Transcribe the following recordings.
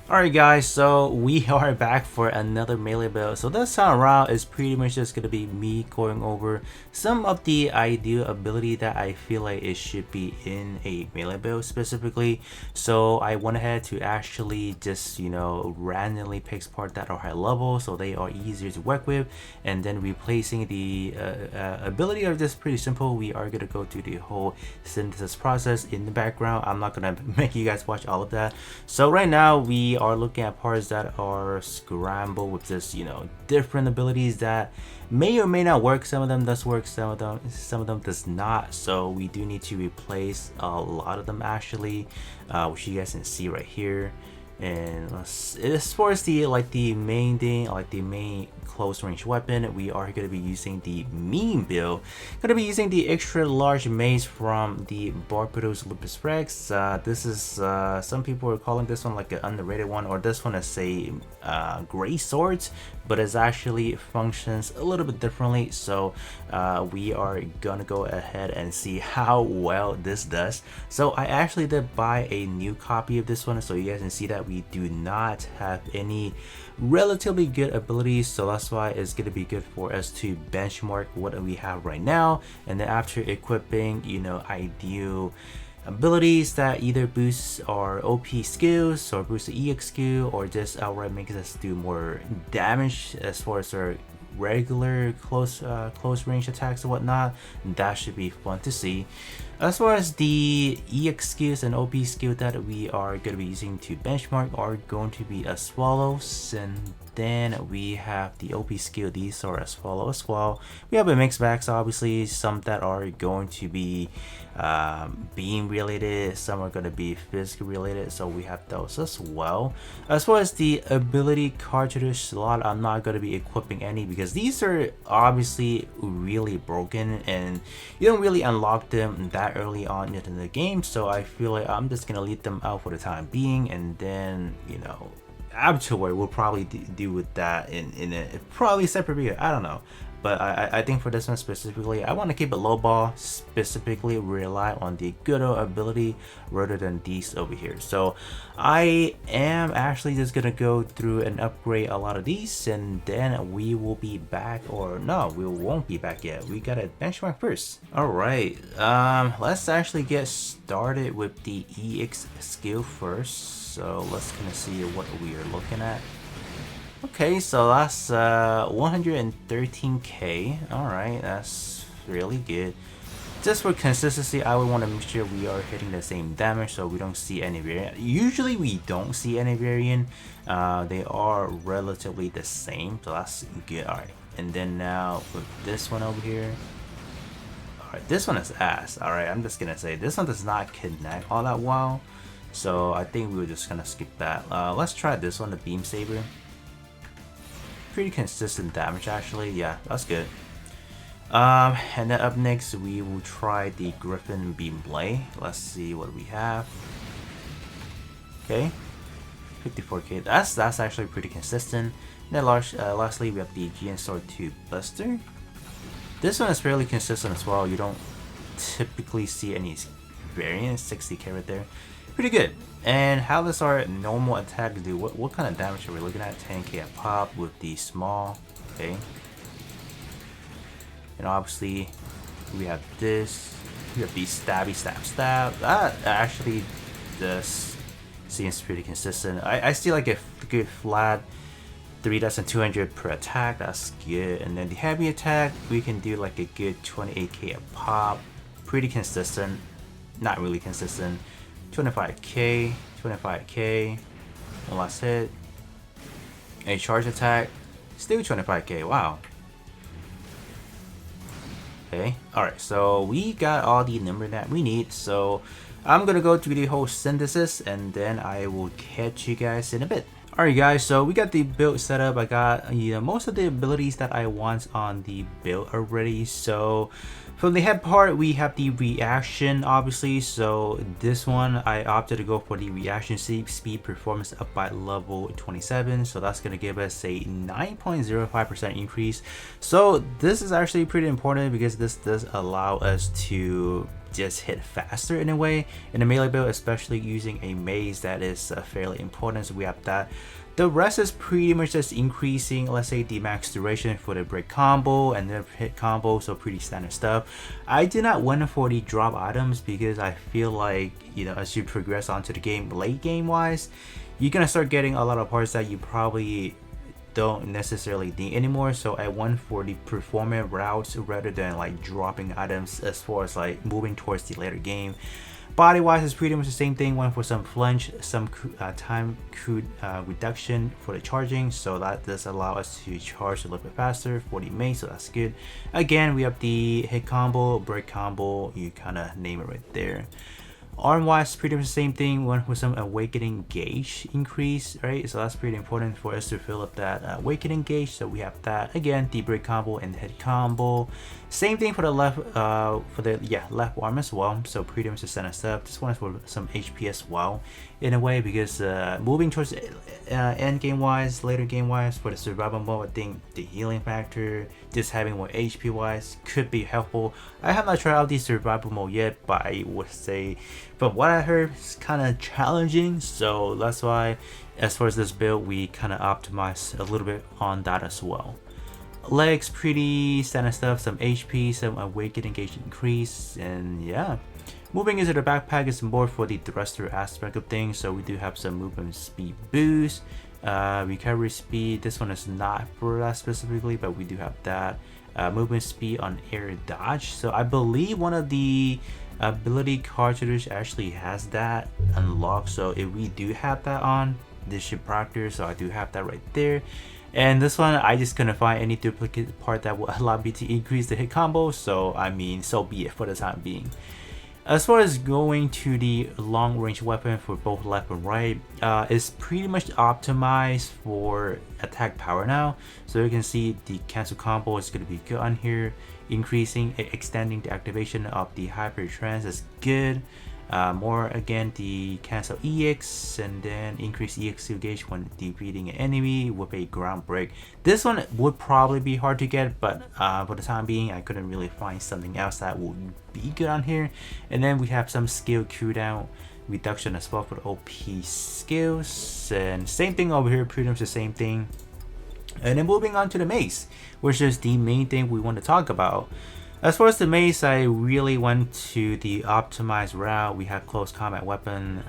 Alright guys, so we are back for another melee build. So this time around is pretty much just gonna be me going over some of the ideal ability that I feel like it should be in a melee build specifically. So I went ahead to actually just, randomly pick parts that are high level so they are easier to work with, and then replacing the ability are just pretty simple. We are gonna go through the whole synthesis process in the background. I'm not gonna make you guys watch all of that. So right now we are looking at parts that are scrambled with just different abilities that may or may not work. Some of them does work, some of them does not. So we do need to replace a lot of them actually, which you guys can see right here. And as far as the main thing, the main close range weapon, we are going to be using the meme build. Going to be using the extra large mace from the Barbados Lupus Rex. This is some people are calling this one like an underrated one, or this one is a gray swords, but it actually functions a little bit differently. So we are gonna go ahead and see how well this does. So I actually did buy a new copy of this one, so you guys can see that we do not have any relatively good abilities, so that's why it's going to be good for us to benchmark what we have right now, and then after equipping ideal abilities that either boosts our OP skills or boost the EX skill, or just outright makes us do more damage as far as our regular close range attacks and whatnot. That should be fun to see. As far as the EX skills and OP skill that we are going to be using to benchmark are going to be as follows, and then we have the OP skill. These are as follows as well. We have a mixed bags, obviously, some that are going to be beam related, some are going to be physical related, so we have those as well. As far as the ability cartridge slot, I'm not going to be equipping any because these are obviously really broken and you don't really unlock them that early on in the game, so I feel like I'm just going to leave them out for the time being, and then afterward we'll probably deal with that in a probably separate video. I don't know, but I think for this one specifically, I want to keep it low ball, specifically rely on the good old ability rather than these over here. So I am actually just gonna go through and upgrade a lot of these, and then we will be back. Or no, we won't be back yet. We gotta benchmark first. All right, let's actually get started with the EX skill first. So let's kind of see what we are looking at. Okay, so that's 113k. Alright, that's really good. Just for consistency, I would want to make sure we are hitting the same damage so we don't see any variant. Usually we don't see any variant. They are relatively the same, so that's good. Alright, and then now with this one over here. Alright, this one is ass. Alright, I'm just gonna say this one does not connect all that well, so I think we were just gonna skip that. Let's try this one, the beam saber. Pretty consistent damage actually. Yeah, that's good. And then up next we will try the Griffin beam blade. Let's see what we have. Okay, 54k. That's actually pretty consistent. And then lastly we have the GN Sword 2 Buster. This one is fairly consistent as well. You don't typically see any variance. 60k right there. Pretty good. And how does our normal attack do? What kind of damage are we looking at? 10k a pop with the small. Okay. And obviously we have this. We have the stabby stab. That actually does seems pretty consistent. I see like a good flat 3,200 per attack. That's good. And then the heavy attack, we can do like a good 28k a pop. Pretty consistent. Not really consistent. 25k, 25k, one last hit. A charge attack, still 25k, wow. Okay, alright, so we got all the number that we need, so I'm gonna go through the whole synthesis and then I will catch you guys in a bit. Alright guys, so we got the build set up. I got most of the abilities that I want on the build already. So from the head part, we have the reaction obviously. So this one I opted to go for the reaction speed performance up by level 27. So that's gonna give us a 9.05% increase. So this is actually pretty important because this does allow us to just hit faster in a way in a melee build, especially using a maze. That is fairly important, so we have that. The rest is pretty much just increasing, let's say, the max duration for the break combo and the hit combo, so pretty standard stuff. I did not went for the drop items because I feel like, you know, as you progress onto the game, late game wise, you're gonna start getting a lot of parts that you probably don't necessarily need anymore. So I went for the performance routes rather than like dropping items as far as like moving towards the later game. Body wise is pretty much the same thing. Went for some flinch, some time reduction for the charging, so that does allow us to charge a little bit faster for the main, so that's good. Again, we have the hit combo, break combo, you kind of name it right there. Arm wise, pretty much the same thing. Went with some awakening gauge increase, right? So that's pretty important for us to fill up that awakening gauge. So we have that again, the break combo and the head combo. Same thing for the left, left arm as well. So pretty much the center stuff. This one is for some HP as well, in a way, because moving towards end game wise, later game wise, for the survival mode, I think the healing factor, just having more HP wise, could be helpful. I have not tried out the survival mode yet, but I would say, from what I heard, it's kind of challenging. So that's why, as far as this build, we kind of optimize a little bit on that as well. Legs, pretty standard stuff, some HP, some awakening gauge increase, and yeah. Moving into the backpack is more for the thruster aspect of things, so we do have some movement speed boost, recovery speed. This one is not for that specifically, but we do have that. Movement speed on air dodge, so I believe one of the ability cartridge actually has that unlocked, so if we do have that on, this should practice, so I do have that right there. And this one, I just couldn't find any duplicate part that will allow me to increase the hit combo, so I mean, so be it for the time being. As far as going to the long range weapon for both left and right, it's pretty much optimized for attack power now. So you can see the cancel combo is going to be good on here. Increasing, extending the activation of the hyper trance is good. More again, the cancel EX, and then increase EX gauge when defeating an enemy with a ground break. This one would probably be hard to get, but for the time being, I couldn't really find something else that would be good on here. And then we have some skill cooldown reduction as well for the OP skills, and same thing over here, pretty much the same thing. And then moving on to the mace, which is the main thing we want to talk about. As far as the mace, I really went to the optimized route. We have close combat weapon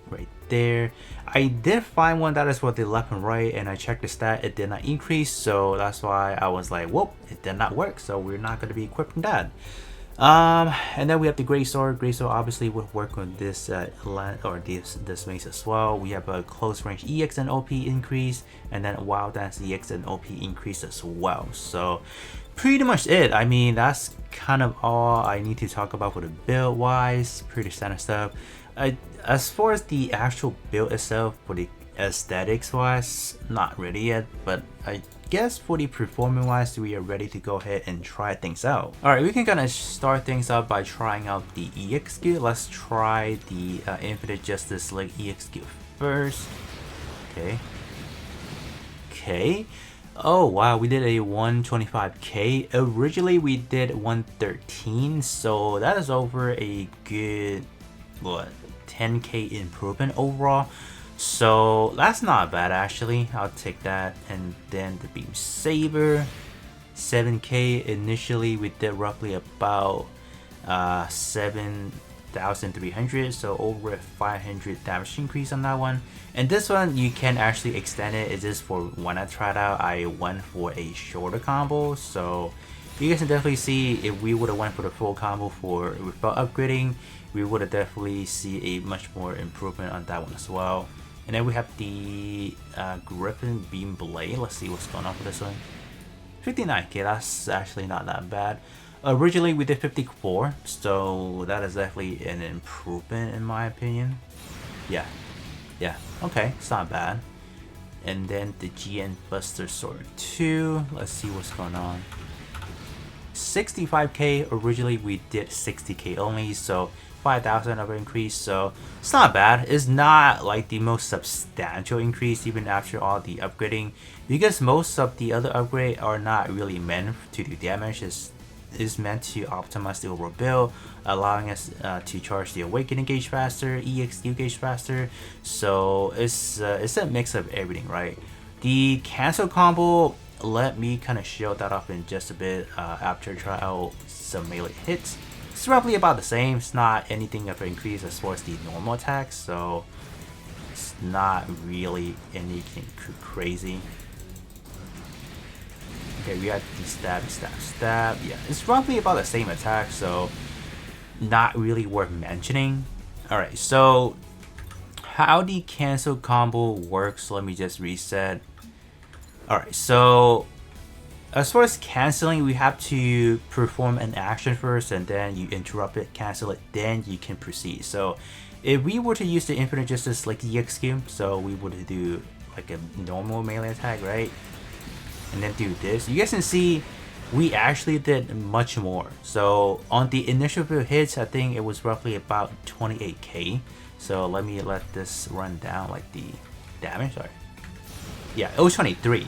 right there. I did find one that is for the left and right, and I checked the stat, it did not increase, so that's why I was like, whoop, it did not work, so we're not going to be equipping that. And then we have the great sword. Great sword obviously would work on this this mace as well. We have a close range EX and OP increase, and then wild dance EX and OP increase as well. So pretty much it. I mean, that's kind of all I need to talk about for the build wise. Pretty standard stuff. As far as the actual build itself, for the aesthetics wise, not really yet, but I guess for the performance wise, we are ready to go ahead and try things out. Alright, we can kind of start things out by trying out the EX skill. Let's try the Infinite Justice League EX skill first. Okay. Oh wow, we did a 125k. Originally we did 113, so that is over a good, what, 10k improvement overall. So that's not bad actually. I'll take that. And then the beam saber, 7k. Initially we did roughly about 7,300, so over 500 damage increase on that one. And this one you can actually extend it. It's just for when I tried out, I went for a shorter combo, so you guys can definitely see if we would have went for the full combo without upgrading, we would have definitely see a much more improvement on that one as well. And then we have the Griffin Beam Blade. Let's see what's going on for this one. 59k, that's actually not that bad. Originally we did 54, so that is definitely an improvement in my opinion. Yeah, okay, it's not bad. And then the GN Buster Sword 2, let's see what's going on. 65k, originally we did 60k only, so 5,000 of an increase, so it's not bad. It's not like the most substantial increase even after all the upgrading, because most of the other upgrade are not really meant to do damage. It's is meant to optimize the overall build, allowing us to charge the awakening gauge faster, EXQ gauge faster. So it's a mix of everything, right? The cancel combo, let me kind of show that off in just a bit after try out some melee hits. It's roughly about the same. It's not anything of an increase as far as the normal attacks, so it's not really anything crazy. Okay, we got the stab. Yeah, it's roughly about the same attack, so not really worth mentioning. Alright, so how the cancel combo works, let me just reset. Alright, so as far as canceling, we have to perform an action first, and then you interrupt it, cancel it, then you can proceed. So if we were to use the Infinite Justice like EXQ, so we would do like a normal melee attack, right? And then do this. You guys can see we actually did much more. So on the initial few hits, I think it was roughly about 28k. So let me let this run down, like the damage. Sorry. Yeah, it was 23.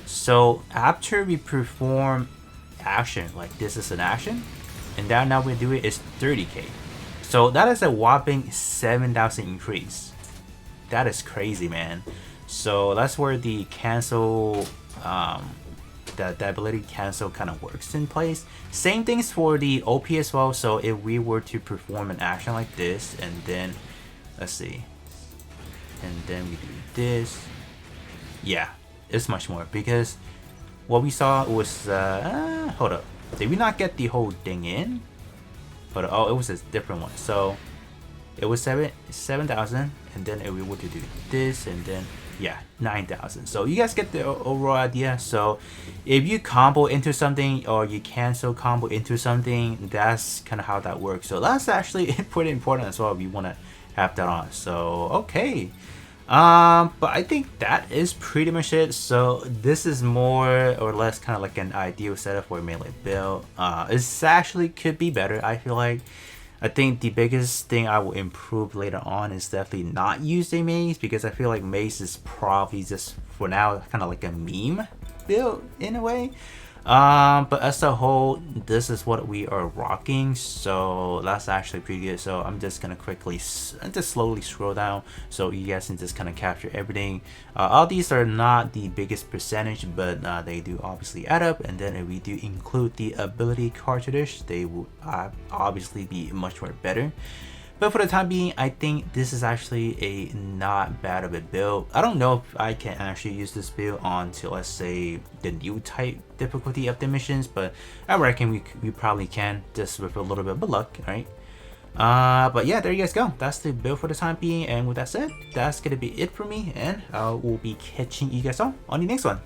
So after we perform action, like this is an action, and now we do it is 30k. So that is a whopping 7,000 increase. That is crazy, man. So that's where the cancel, the ability cancel kind of works in place. Same things for the OP as well. So if we were to perform an action like this, and then let's see, and then we do this, yeah, it's much more, because what we saw was hold up, did we not get the whole thing in? But oh, it was a different one. So it was 7,000, and then if we were to do this, and then yeah, 9,000. So you guys get the overall idea. So if you combo into something, or you cancel combo into something, that's kind of how that works. So that's actually pretty important as well if you want to have that on. So okay, but I think that is pretty much it. So this is more or less kind of like an ideal setup for a melee build. It's actually could be better, I feel like. I think the biggest thing I will improve later on is definitely not using mace, because I feel like mace is probably just for now kind of like a meme build in a way. But as a whole, this is what we are rocking, so that's actually pretty good. So I'm just gonna quickly just slowly scroll down so you guys can just kind of capture everything. All these are not the biggest percentage, but they do obviously add up, and then if we do include the ability cartridge, they will obviously be much more better. But for the time being, I think this is actually a not bad of a build. I don't know if I can actually use this build on to, let's say, the new type difficulty of the missions, but I reckon we probably can, just with a little bit of luck, right? But yeah, there you guys go. That's the build for the time being, and with that said, that's gonna be it for me, and I will be catching you guys all on the next one.